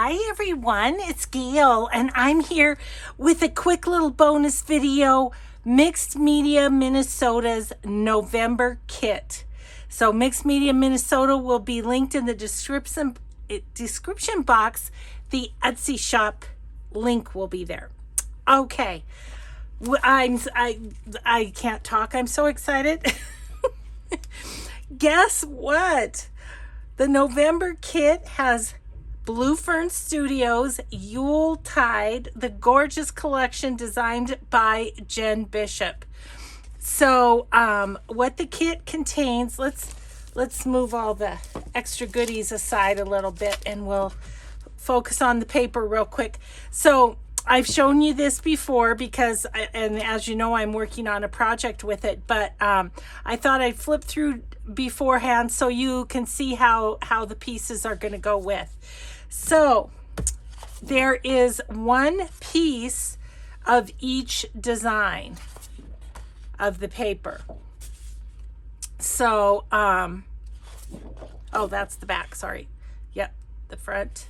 Hi everyone, it's Gail and I'm here with a quick little bonus video, Mixed Media Minnesota's November kit. So Mixed Media Minnesota will be linked in the description box. The Etsy shop link will be there. Okay, I can't talk, I'm so excited. Guess what? The November kit has Blue Fern Studios Yuletide, the gorgeous collection designed by Jen Bishop. So what the kit contains, let's move all the extra goodies aside a little bit and we'll focus on the paper real quick. So I've shown you this before because, and as you know, I'm working on a project with it, but I thought I'd flip through beforehand so you can see how the pieces are going to go with. So there is one piece of each design of the paper. So, oh, that's the back, sorry. Yep, the front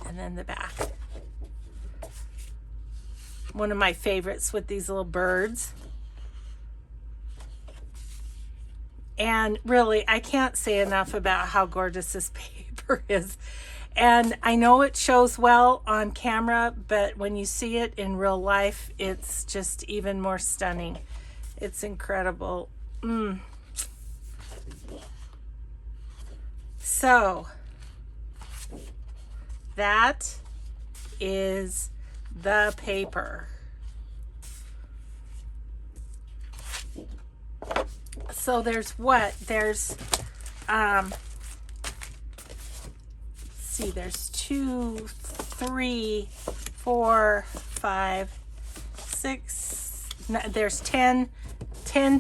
and then the back. One of my favorites with these little birds. And really, I can't say enough about how gorgeous this paper is. And I know it shows well on camera, but when you see it in real life, it's just even more stunning. It's incredible. So, that is the paper. So there's what? There's see, there's 2, 3, 4, 5, 6, there's 10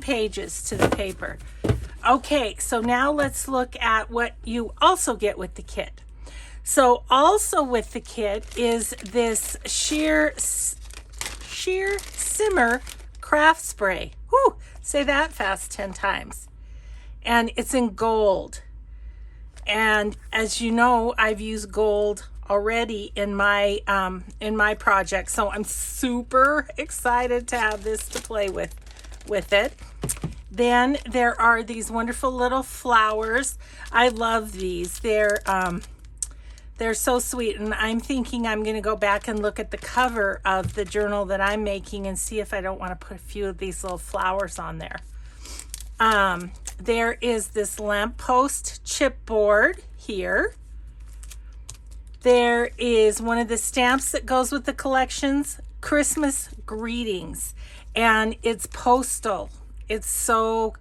pages to the paper. Okay, so now let's look at what you also get with the kit. So also with the kit is this sheer simmer craft spray. Whew, say that fast 10 times. And it's in gold. And as you know, I've used gold already in my project, so I'm super excited to have this to play with it. Then there are these wonderful little flowers. I love these. They're so sweet, and I'm thinking I'm going to go back and look at the cover of the journal that I'm making and see if I don't want to put a few of these little flowers on there. There is this lamppost chipboard here. There is one of the stamps that goes with the collections, Christmas greetings, and it's postal. It's so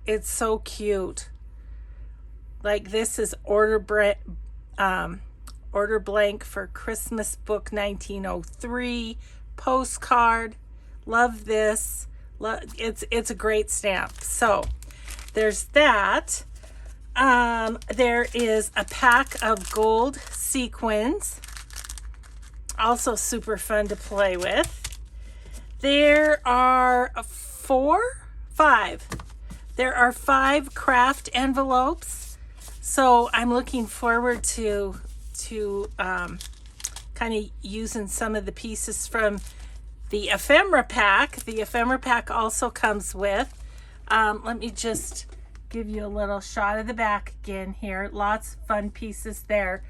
cute. Like, this is order blank for Christmas book 1903 postcard. Love this. It's a great stamp. So there's that. There is a pack of gold sequins, also super fun to play with. There are 5 craft envelopes, so I'm looking forward to kind of using some of the pieces from the ephemera pack. The ephemera pack also comes with, let me just give you a little shot of the back again here. Lots of fun pieces there.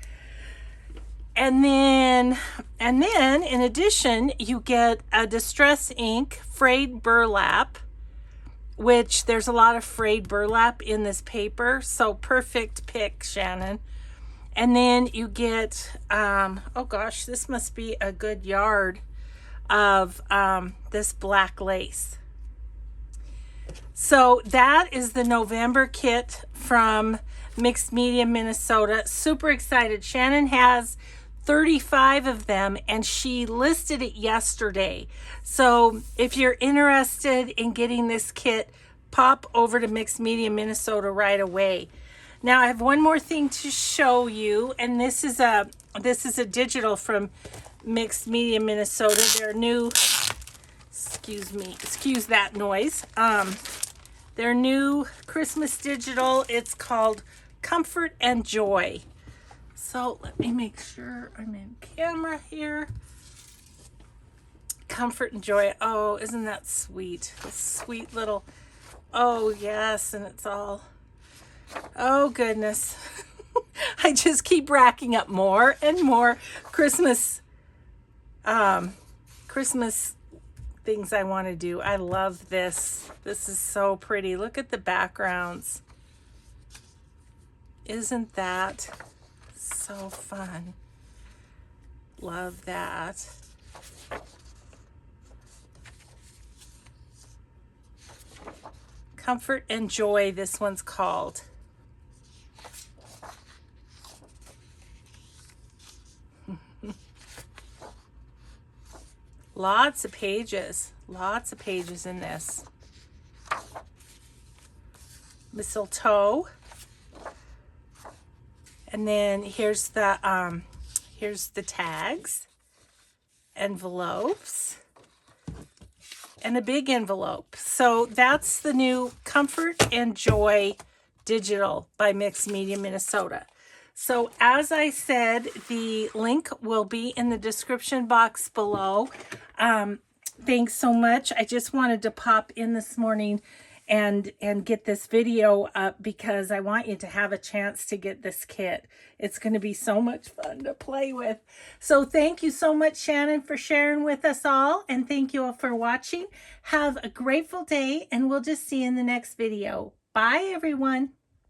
And then in addition, you get a distress ink frayed burlap, which there's a lot of frayed burlap in this paper, so perfect pick, Shannon. And then you get, oh gosh, this must be a good yard of this black lace. So that is the November kit from Mixed Media Minnesota. Super excited. Shannon has 35 of them and she listed it yesterday. So if you're interested in getting this kit, pop over to Mixed Media Minnesota right away. Now I have one more thing to show you, and this is a digital from Mixed Media Minnesota. Their new, excuse that noise. Their new Christmas digital. It's called Comfort and Joy. So let me make sure I'm in camera here. Comfort and joy. Oh, isn't that sweet? A sweet little, oh yes, and it's all, oh goodness. I just keep racking up more and more Christmas Christmas things I want to do. I love this. This is so pretty. Look at the backgrounds. Isn't that so fun? Love that. Comfort and Joy, this one's called. Lots of pages in this. Mistletoe. And then here's the tags, envelopes, and a big envelope. So that's the new Comfort and Joy Digital by Mixed Media Minnesota. So as I said, the link will be in the description box below. Thanks so much. I just wanted to pop in this morning and get this video up because I want you to have a chance to get this kit. It's going to be so much fun to play with. So thank you so much, Shannon, for sharing with us all. And thank you all for watching. Have a grateful day, and we'll just see you in the next video. Bye, everyone.